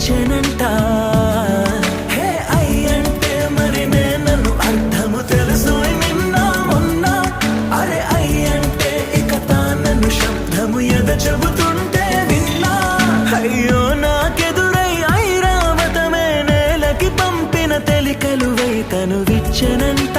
వచ్చెనంట. Hey I అంటే మరి నన్ను అర్థము తెలుసు నిన్న మొన్న. అరే ఐ అంటే ఇక తానను శబ్దము ఎద చెబుతుంటే విన్నా. అయ్యో నాకెదురై ఐరావతమే నేలకి పంపిన తెలికలువై తను విచ్చెనంట.